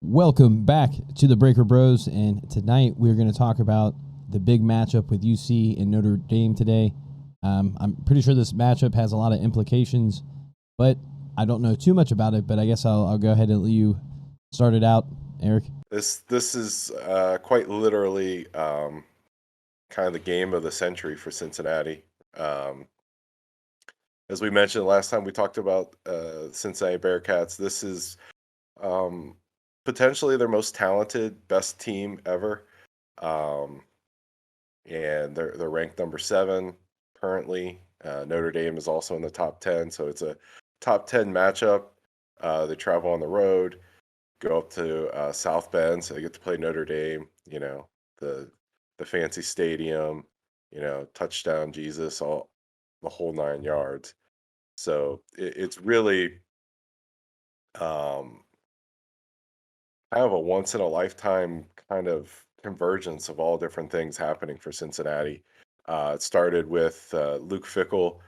Welcome back to the Breaker Bros, and tonight we're going to talk about the big matchup with UC and Notre Dame today. I'm pretty sure this matchup has a lot of implications, but I don't know too much about it. But I guess I'll go ahead and let you start it out, Eric. This is quite literally kind of the game of the century for Cincinnati. Um, as we mentioned last time we talked about Cincinnati Bearcats, this is um, potentially their most talented, best team ever, um, and they're ranked number 7 currently. Notre Dame is also in the top 10, so it's a top 10 matchup. They travel on the road, go up to South Bend, so they get to play Notre Dame. The the fancy stadium, touchdown Jesus, all the whole 9 yards. So it's really um, kind of a once in a lifetime kind of convergence of all different things happening for Cincinnati. It started with Luke Fickell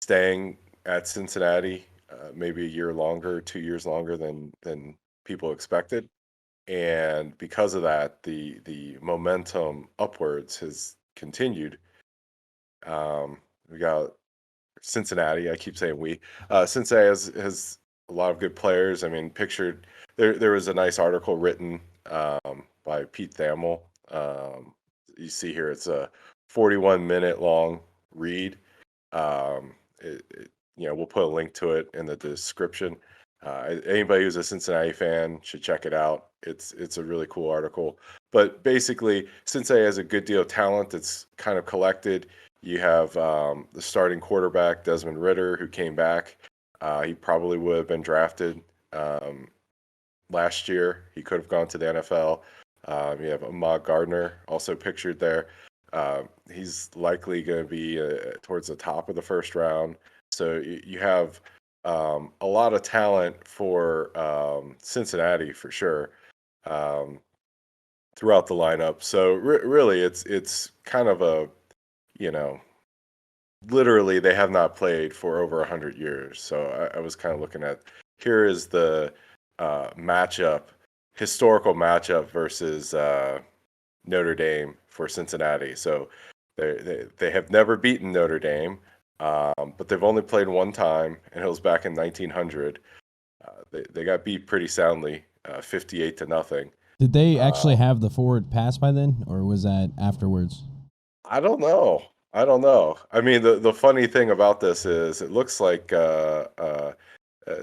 staying at Cincinnati maybe a year longer, 2 years longer than people expected. And because of that, the momentum upwards has continued. We got Cincinnati. I keep saying we. Cincinnati has a lot of good players. I mean, pictured there was a nice article written by Pete Thamel. You see here, it's a 41-minute long read. We'll put a link to it in the description. Anybody who's a Cincinnati fan should check it out. It's a really cool article. But basically, Cincinnati has a good deal of talent that's kind of collected. You have the starting quarterback, Desmond Ridder, who came back. He probably would have been drafted last year. He could have gone to the NFL. You have Ahmad Gardner, also pictured there. He's likely going to be towards the top of the first round. So you have a lot of talent for Cincinnati for sure throughout the lineup. So really, it's kind of a you know literally they have not played for over 100 years. So I was kind of looking at here is the matchup, historical matchup versus Notre Dame for Cincinnati. So they have never beaten Notre Dame, but they've only played one time, and it was back in 1900. They got beat pretty soundly, 58-0. Did they actually Um, have the forward pass by then, or was that afterwards? I don't know. I don't know. I mean, the funny thing about this is it looks like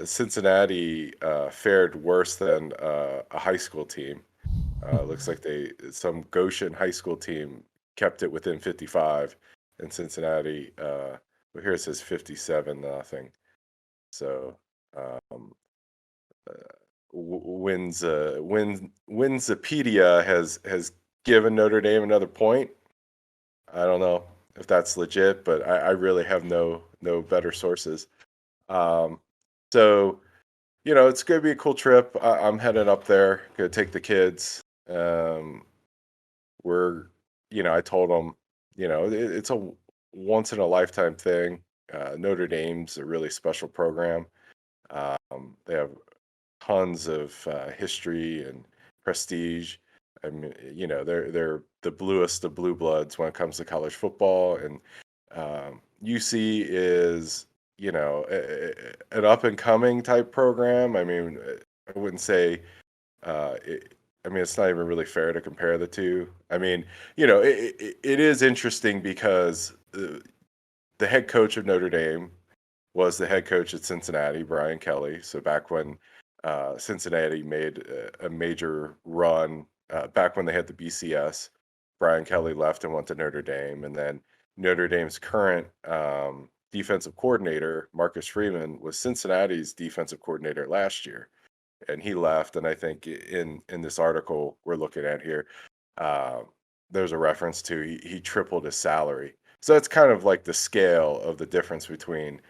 Cincinnati fared worse than a high school team. Looks like some Goshen high school team kept it within 55, and Cincinnati. Well, here it says 57-0. So um, uh, Winsipedia has given Notre Dame another point. I don't know if that's legit, but I really have no better sources. Um, so it's gonna be a cool trip. I'm headed up there. Gonna take the kids. Um, we're I told them it's a once in a lifetime thing. Notre Dame's a really special program. They have tons of history and prestige. I mean, they're the bluest of blue bloods when it comes to college football, and UC is an up and coming type program. I mean, I wouldn't say. I mean, it's not even really fair to compare the two. I mean, it is interesting because the head coach of Notre Dame was the head coach at Cincinnati, Brian Kelly. So back when Cincinnati made a major run, back when they had the BCS, Brian Kelly left and went to Notre Dame, and then Notre Dame's current defensive coordinator, Marcus Freeman, was Cincinnati's defensive coordinator last year, and he left. And I think in this article we're looking at here, uh, there's a reference to he tripled his salary. So that's kind of like the scale of the difference between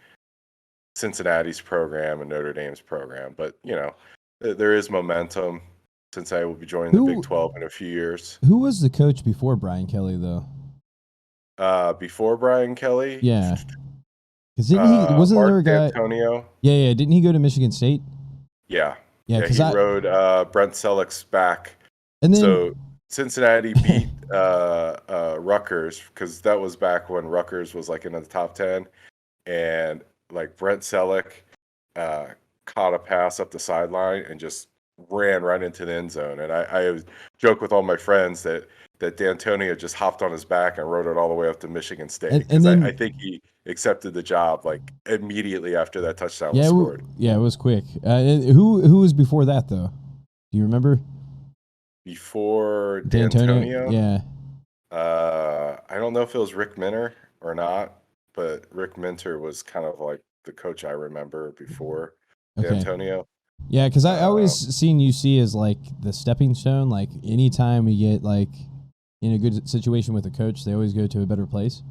Cincinnati's program and Notre Dame's program. But there is momentum. Cincinnati will be joining the Big Who 12 in a few years. who was the coach before Brian Kelly, though? Before Brian Kelly, Yeah, because didn't he? Wasn't there Mark a guy? D'Antonio. Yeah, yeah. Didn't he go to Michigan State? Yeah, Yeah, Yeah, because he I rode Brent Selleck's back. and then So Cincinnati beat Rutgers because that was back when Rutgers was like in the top 10, and like Brent Selleck uh, caught a pass up the sideline and just ran right into the end zone. And I joke with all my friends that D'Antonio just hopped on his back and rode it all the way up to Michigan State and because I then think he accepted the job like immediately after that touchdown was yeah, scored. yeah, it was quick. And who was before that though? Do you remember? Before D'Antonio? D'Antonio, Yeah. I don't know if it was Rick Minter or not, but Rick Minter was kind of like the coach I remember before Okay. D'Antonio. Yeah, because I always Um, seen UC as like the stepping stone. Like anytime we get like in a good situation with a coach, they always go to a better place.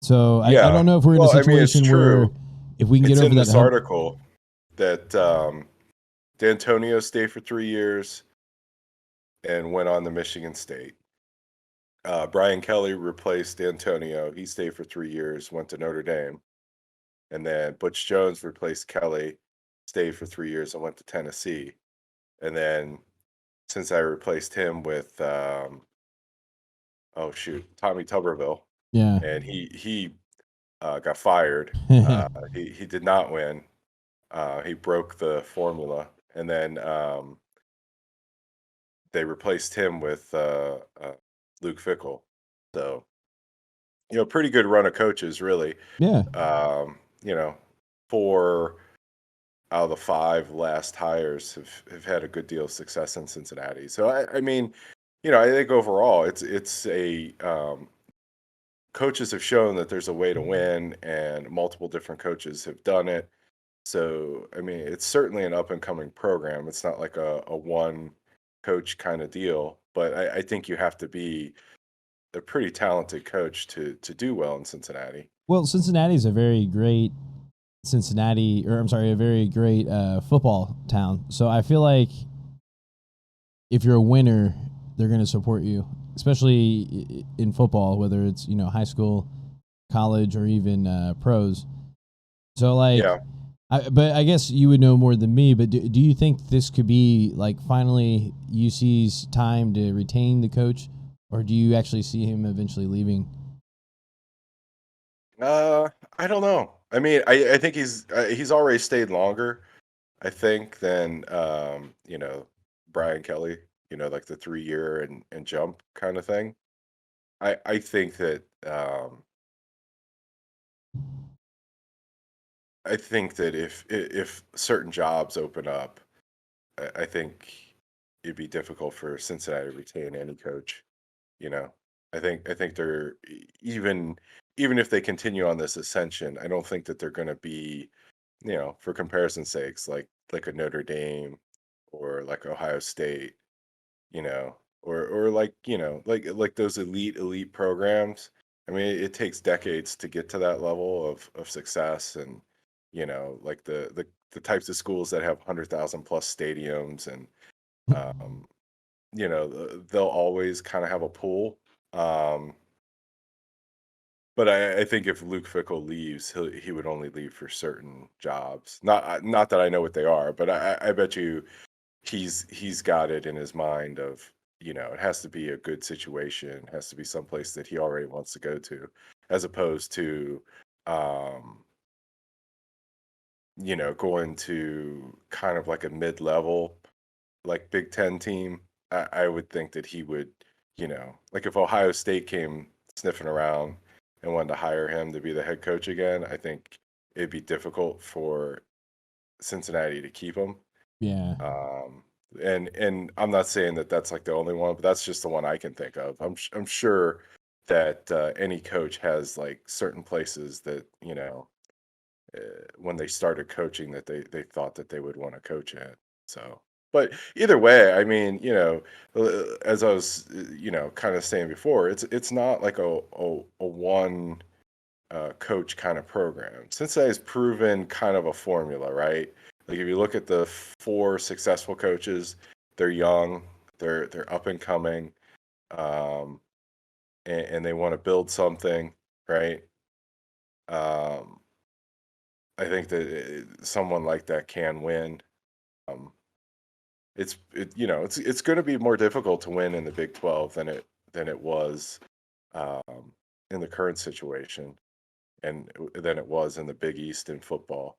So I yeah, don't know if we're in a well, I mean, it's situation where true. if we can get It's over in that this hump. article that D'Antonio stayed for 3 years and went on to Michigan State. Brian Kelly replaced D'Antonio. He stayed for 3 years, went to Notre Dame. And then Butch Jones replaced Kelly, stayed for 3 years, and went to Tennessee. And then since I replaced him with, oh shoot, Tommy Tuberville, Yeah. and he got fired. He did not win. He broke the formula, and then they replaced him with Luke Fickle. So pretty good run of coaches, really. Yeah. You know, 4 out of the 5 last hires have had a good deal of success in Cincinnati. So I mean, I think overall it's a coaches have shown that there's a way to win, and multiple different coaches have done it. So I mean, it's certainly an up and coming program. It's not like a one coach kind of deal, but I think you have to be a pretty talented coach to do well in Cincinnati. Well, Cincinnati's a very great a very great football town. So I feel like if you're a winner, they're going to support you, especially in football, whether it's high school, college, or even pros. So like, Yeah. but I guess you would know more than me. But do you think this could be like finally UC's time to retain the coach, or do you actually see him eventually leaving? I don't know. I mean, I think he's already stayed longer, I think, than Brian Kelly, like the 3 year and jump kind of thing. I think that if certain jobs open up, I think it'd be difficult for Cincinnati to retain any coach. You know, I think they're even if they continue on this ascension, I don't think that they're going to be, for comparison sakes, like a Notre Dame or like Ohio State, or like like those elite programs. I mean, it takes decades to get to that level of success, and like the types of schools that have 100,000 plus stadiums, and um, they'll always kind of have a pool. Um, but I think if Luke Fickle leaves, he would only leave for certain jobs. Not that I know what they are, but I bet you he's got it in his mind of, it has to be a good situation, it has to be someplace that he already wants to go to, as opposed to um, going to kind of like a mid-level like Big Ten team. I would think that he would, like if Ohio State came sniffing around and wanted to hire him to be the head coach again, I think it'd be difficult for Cincinnati to keep him. Yeah. Um, and I'm not saying that that's like the only one, but that's just the one I can think of. I'm sure that any coach has like certain places that when they started coaching that they thought that they would want to coach at. So, but either way, I mean, as I was kind of saying before, it's not like a one coach kind of program. Cincinnati's proven kind of a formula, right? Like if you look at the 4 successful coaches, they're young, they're up and coming, um, and they want to build something, right? Um, I think that someone like that can win. Um, it's going to be more difficult to win in the Big 12 than it was in the current situation, and than it was in the Big East in football.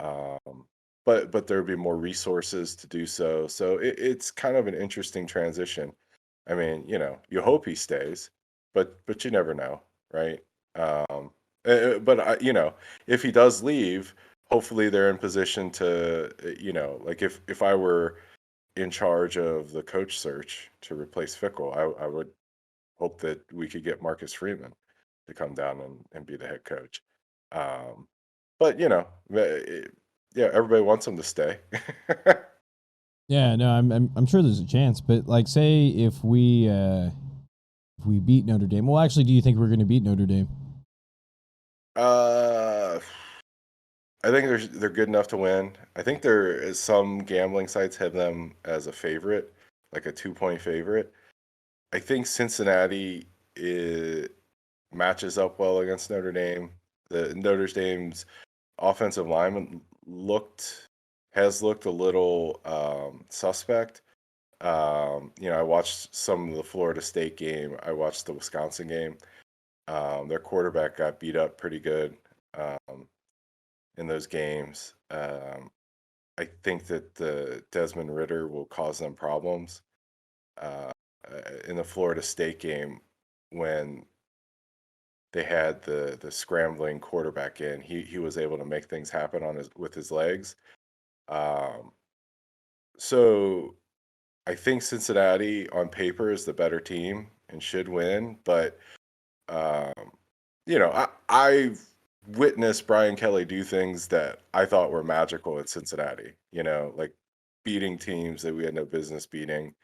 Um, but there would be more resources to do so. So it's kind of an interesting transition. I mean, you hope he stays, but you never know, right? But if he does leave, hopefully they're in position to, like if I were in charge of the coach search to replace Fickle, I would hope that we could get Marcus Freeman to come down and be the head coach. Um, but yeah, everybody wants him to stay. Yeah, no, I'm sure there's a chance, but like, say if we beat Notre Dame. Well, actually, do you think we're going to beat Notre Dame? uh, I think they're good enough to win. I think there is some gambling sites have them as a favorite, like a 2-point favorite. I think Cincinnati matches up well against Notre Dame. The Notre Dame's offensive lineman has looked a little suspect. I watched some of the Florida State game. I watched the Wisconsin game. Their quarterback got beat up pretty good in those games. I think that the Desmond Ritter will cause them problems. Uh, in the Florida State game, when they had the scrambling quarterback in, he was able to make things happen with his legs. Um, so I think Cincinnati on paper is the better team and should win, but um, I've witnessed Brian Kelly do things that I thought were magical at Cincinnati. Like beating teams that we had no business beating,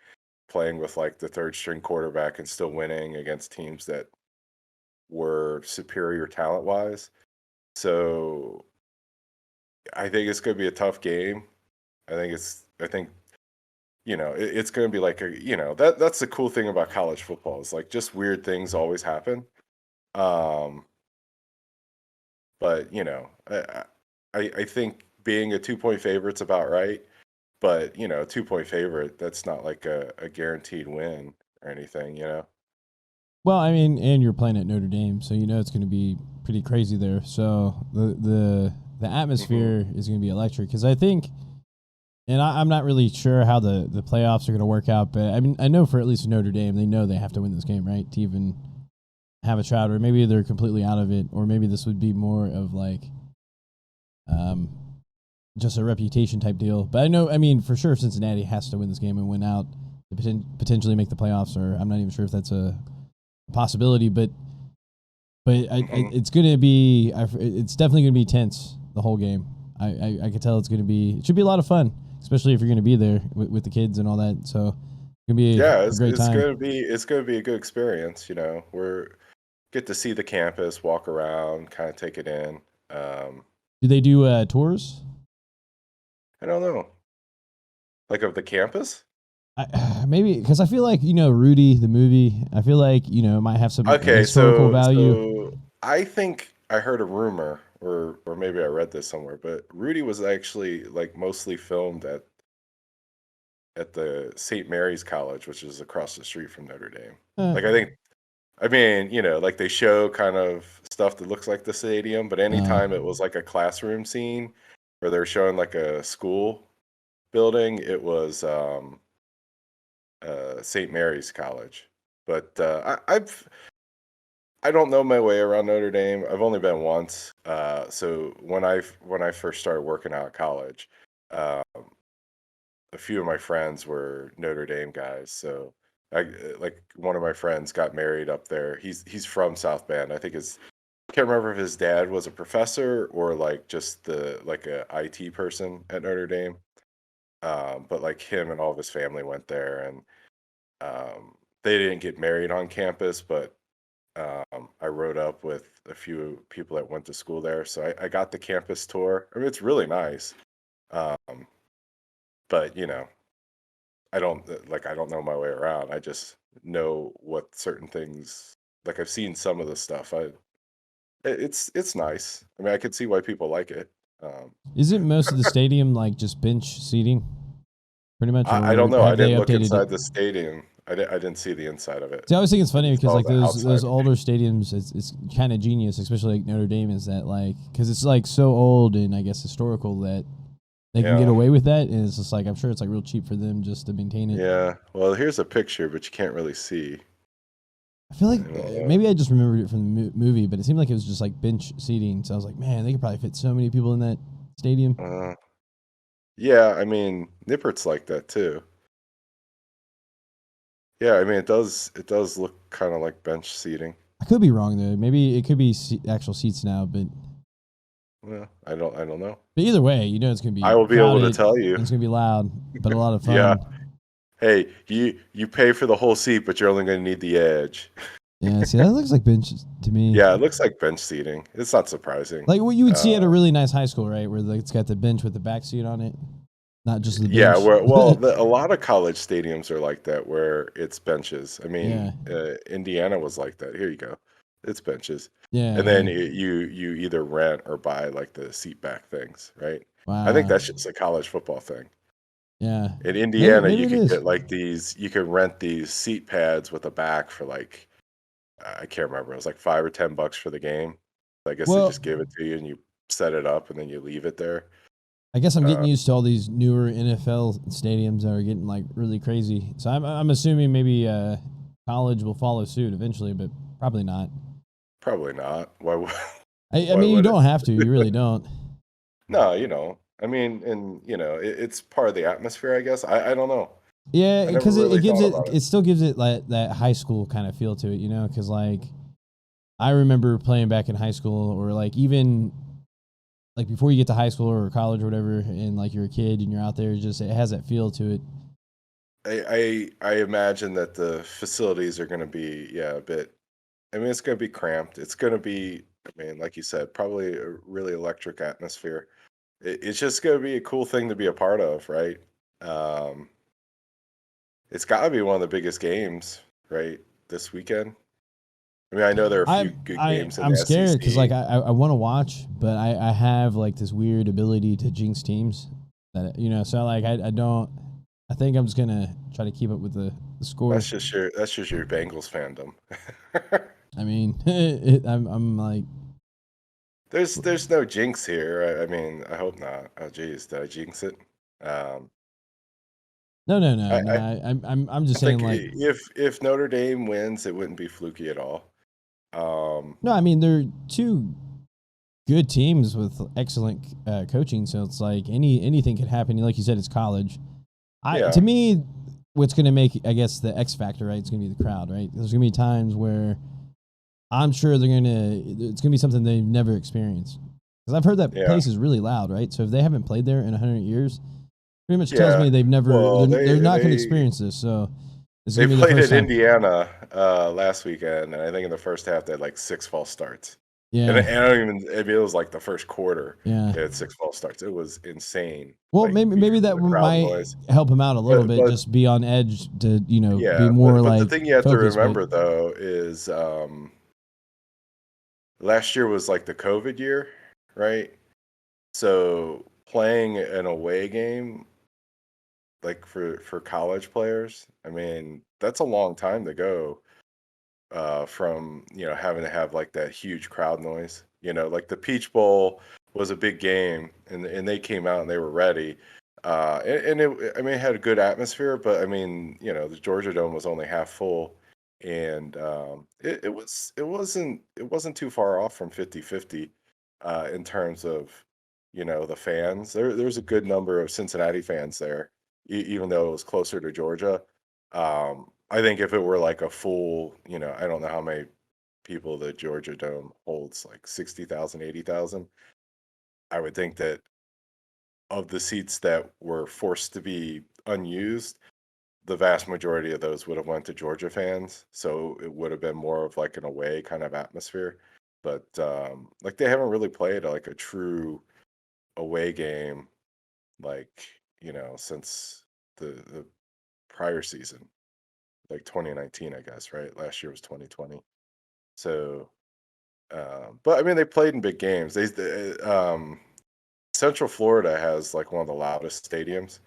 playing with like the third string quarterback and still winning against teams that were superior talent wise. So I think it's going to be a tough game. I think it's going to be like that's the cool thing about college football is like just weird things always happen. Um, but I think being a 2-point favorite's about right. But 2-point favorite, that's not like a guaranteed win or anything. Well, I mean, and you're playing at Notre Dame, so it's going to be pretty crazy there. So the atmosphere is going to be electric because I think, and I'm not really sure how the playoffs are going to work out, but I mean, I know for at least Notre Dame, they know they have to win this game, right, to even have a shot, or maybe they're completely out of it, or maybe this would be more of like, just a reputation type deal. But I mean, for sure, Cincinnati has to win this game and win out to potentially make the playoffs, or I'm not even sure if that's a possibility, but it's going to be, it's definitely going to be tense the whole game. I can tell it should be a lot of fun, especially if you're going to be there with the kids and all that. So it's going to be a great time. It's going to be a good experience. We're get to see the campus, walk around, kind of take it in. Do they do tours? I don't know, like of the campus. Maybe because I feel like Rudy the movie. I feel like it might have some historical value. So I think I heard a rumor, or maybe I read this somewhere, but Rudy was actually like mostly filmed at the St. Mary's College, which is across the street from Notre Dame. Like I mean, like they show kind of stuff that looks like the stadium, but anytime it was like a classroom scene where they're showing like a school building, it was St. Mary's College. But I don't know my way around Notre Dame. I've only been once. So when I first started working out at college, um, a few of my friends were Notre Dame guys. So like one of my friends got married up there. He's from South Bend. I can't remember if his dad was a professor or like just like a IT person at Notre Dame. But like him and all of his family went there, and they didn't get married on campus, but I rode up with a few people that went to school there, so I got the campus tour. I mean, it's really nice, um, but I don't know my way around. I just know what certain things. Like I've seen some of the stuff. It's nice. I mean, I could see why people like it. Isn't most of the stadium like just bench seating? pretty much, I or don't know. I have they didn't look updated it? inside the stadium. I didn't see the inside of it. See, I always think it's I funny just because saw like the those outside. older stadiums, it's kind of genius, especially like Notre Dame, is that like because it's like so old and I guess historical that they can get Yeah. away with that, and it's just like I'm sure it's like real cheap for them just to maintain it. Yeah. Well, here's a picture, but you can't really see. I feel like I don't know. maybe I just remembered it from the movie, but it seemed like it was just like bench seating. So I was like, man, they could probably fit so many people in that stadium. Uh, yeah, I mean, Nippert's like that too. Yeah, I mean, it does look kind of like bench seating. I could be wrong though. Maybe it could be actual seats now, Well, I don't know. but either way, it's gonna I be will be able to crowded tell and you. it's gonna be loud, but a lot of Yeah. fun. Hey, you pay for the whole seat, but you're only going to need the edge. Yeah, see, that looks like bench to me. Yeah, it looks like bench seating. It's not surprising. Like what you would see at a Uh, really nice high school, right? Where like, it's got the bench with the back seat on it, not just the yeah, bench. a lot of college stadiums are like that, where it's benches. I Yeah, mean, Indiana was like that. Here you go, it's benches, yeah, and then yeah. you either rent or buy like the seat back things, right? I think Wow. that's just a college football thing. Yeah. In Maybe Indiana, maybe you it could is. get like you could rent these seat pads with a back for like I can't remember. It was like $5 or $10 for the game. I guess they Well, just give it to you and you set it up and then you leave it there. I guess I'm getting Uh, used to all these newer NFL stadiums that are getting like really crazy. So I'm assuming maybe college will follow suit eventually, but probably not. Probably not. Why? I Why mean, you would it? don't have to. You really don't. No, I mean, and it's part of the atmosphere, I guess. I don't know. Yeah, I never because it really gives thought about it. it still gives it like that high school kind of feel to it, because like I remember playing back in high school or like even like before you get to high school or college or whatever, and like you're a kid and you're out there, just it has that feel to it. I imagine that the facilities are going to be, yeah, a bit. I mean, it's going to be cramped. It's going to be, I mean, like you said, probably a really electric atmosphere. It's just going to be a cool thing to be a part of, right? Um, it's got to be one of the biggest games, right, this weekend. I mean, I know there are a few good games in I'm the scared because like SEC. I want to watch, but I have like this weird ability to jinx teams that so like I don't. I think I'm just gonna try to keep up with the score. That's just your Bengals fandom. I mean, I'm like There's no jinx here. I mean, I hope not. Oh, geez, did I jinx it? Um, no no I, no no. I I'm I just saying think like if Notre Dame wins, it wouldn't be fluky at all. no. I mean they're two good teams with excellent coaching, so it's like anything could happen. Like you said, it's college. To Yeah, me, what's going to make I guess the X factor, right? It's going to be the crowd, right? There's going to be times where I'm sure it's going to be something they've never experienced. Because I've heard that yeah, place is really loud, right? So if they haven't played there in 100 years, pretty much tells yeah. me Well, they're they not going to they experience this. So this is they going to be the played first at time. Indiana last weekend, and I think in the first half they had like 6 false starts. And Yeah, I don't even. I mean, it was like the first quarter. yeah. They had 6 false starts. It was insane. Well, Like maybe because of that the crowd might noise. help him out a little bit. But Just be on edge to be yeah, more but the like thing you have to focused. But remember though is last year was like the COVID year, right? So playing an away game like for college players, I mean, that's a long time to go from having to have like that huge crowd noise. Like the Peach Bowl was a big game, and they came out and they were ready. And I mean, it had a good atmosphere, but I mean, the Georgia Dome was only half full, and it wasn't too far off from 50-50 in terms of the fans. There's a good number of Cincinnati fans there, even though it was closer to Georgia. I think if it were like a full, I don't know how many people the Georgia Dome holds, like 60,000, 80,000. I would think that of the seats that were forced to be unused, the vast majority of those would have went to Georgia fans. So it would have been more of like an away kind of atmosphere. But like they haven't really played like a true away game, like, since the prior season, like 2019, I guess, right? Last year was 2020. So, but I mean, they played in big games. They, 'They, 'um, Central Florida has like one of the loudest stadiums.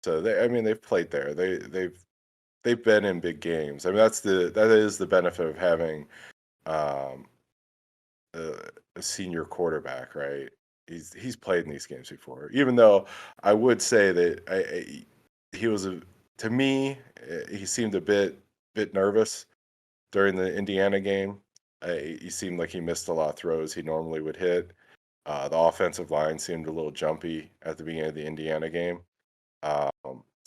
So they've played there. They've been in big games. I mean, that is the benefit of having um, a, a senior quarterback, right? He's played in these games before. Even though I would say that he was to me he seemed a bit nervous during the Indiana game. He seemed like he missed a lot of throws he normally would hit. The offensive line seemed a little jumpy at the beginning of the Indiana game.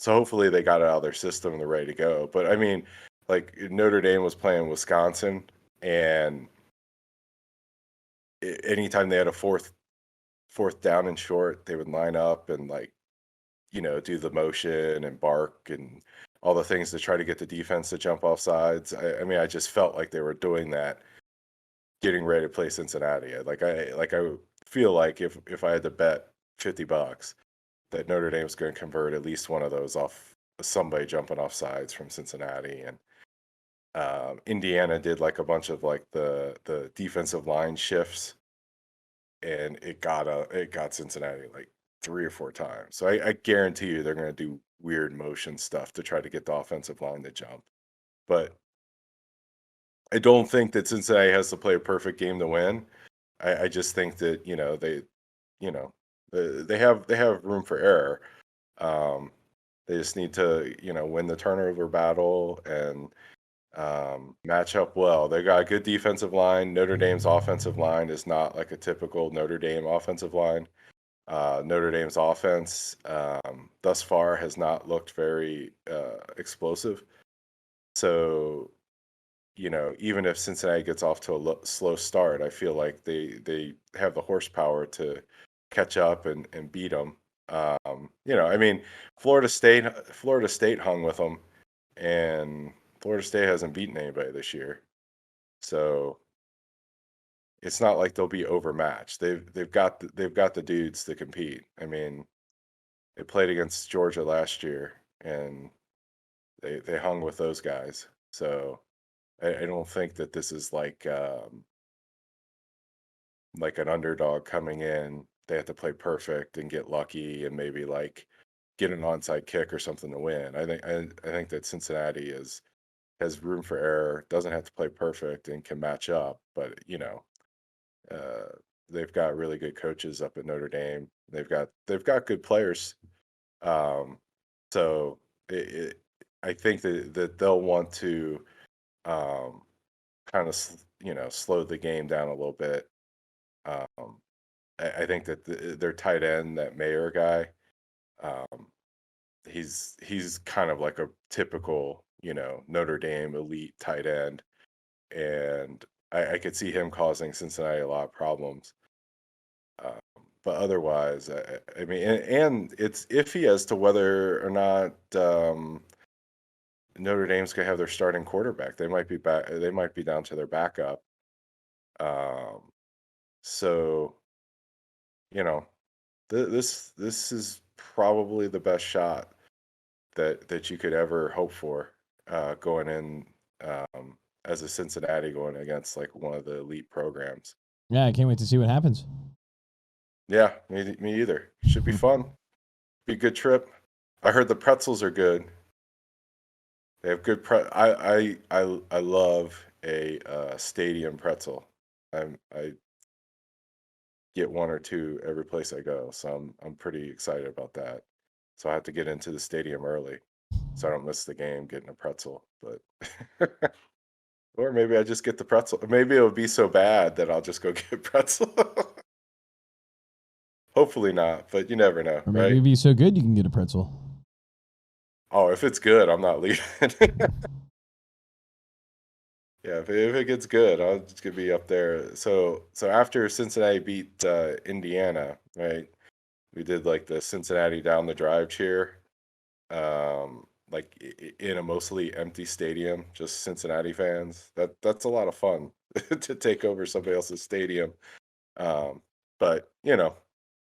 So hopefully they got it out of their system and they're ready to go. But I mean, like Notre Dame was playing Wisconsin, and anytime they had a fourth down and short, they would line up and do the motion and bark and all the things to try to get the defense to jump off sides. I mean, I just felt like they were doing that, getting ready to play Cincinnati. I feel like if I had to bet $50 that Notre Dame was going to convert at least one of those off somebody jumping off sides from Cincinnati. And Indiana did like a bunch of like the defensive line shifts, and it got Cincinnati like 3 or 4 times. So I guarantee you they're going to do weird motion stuff to try to get the offensive line to jump. But I don't think that Cincinnati has to play a perfect game to win. I just think that you know they have room for error. Um, they just need to win the turnover battle and match up well. They got a good defensive line. Notre Dame's offensive line is not like a typical Notre Dame offensive line. Notre Dame's offense thus far has not looked very explosive. So, even if Cincinnati gets off to a slow start, I feel like they have the horsepower to catch up and beat them. I mean, Florida State hung with them, and Florida State hasn't beaten anybody this year. So it's not like they'll be overmatched. They've got the dudes to compete. I mean, they played against Georgia last year, and they hung with those guys. So I don't think that this is like an underdog coming in. They have to play perfect and get lucky and maybe like get an onside kick or something to win. I think that Cincinnati has room for error, doesn't have to play perfect and can match up, but uh, they've got really good coaches up at Notre Dame. They've got good players. Um, so I think that they'll want to um, kind of slow the game down a little bit. Um, I think that their tight end, that Mayer guy, um, he's kind of like a typical Notre Dame elite tight end, and I could see him causing Cincinnati a lot of problems. Um, but otherwise, I mean, and it's iffy as to whether or not Notre Dame's gonna have their starting quarterback. They might be back. They might be down to their backup. Um, so this is probably the best shot that you could ever hope for going in as a Cincinnati going against like one of the elite programs. Yeah, I can't wait to see what happens. Yeah, me either. Should be fun. Be a good trip. I heard the pretzels are good. They have good I love a stadium pretzel. I get one or two every place I go, so I'm pretty excited about that. So I have to get into the stadium early, so I don't miss the game getting a pretzel. But or maybe I just get the pretzel. Maybe it'll be so bad that I'll just go get pretzel. Hopefully not, but you never know, Or maybe right? it'd be so good you can get a pretzel. Oh, if it's good, I'm not leaving. Yeah, if it gets good, I'll just gonna be up there. So after Cincinnati beat Indiana, right? We did like the Cincinnati down the drive cheer, like in a mostly empty stadium, just Cincinnati fans. That's a lot of fun to take over somebody else's stadium. Um, but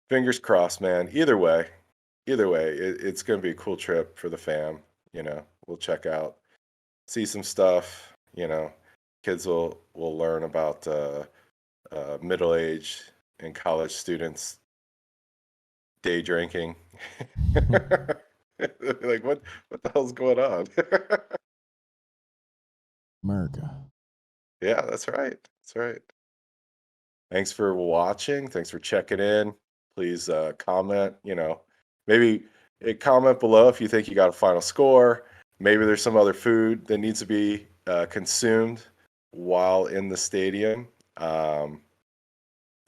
fingers crossed, man. Either way, it's gonna be a cool trip for the fam. We'll check out, see some stuff. Kids will learn about middle age and college students day drinking. Like what the hell's going on? America. Yeah, that's right. That's right. Thanks for watching. Thanks for checking in. Please comment, maybe comment below if you think you got a final score. Maybe there's some other food that needs to be consumed while in the stadium.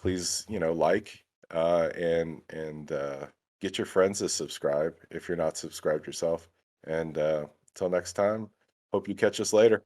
Please, like and get your friends to subscribe if you're not subscribed yourself. And until next time, hope you catch us later.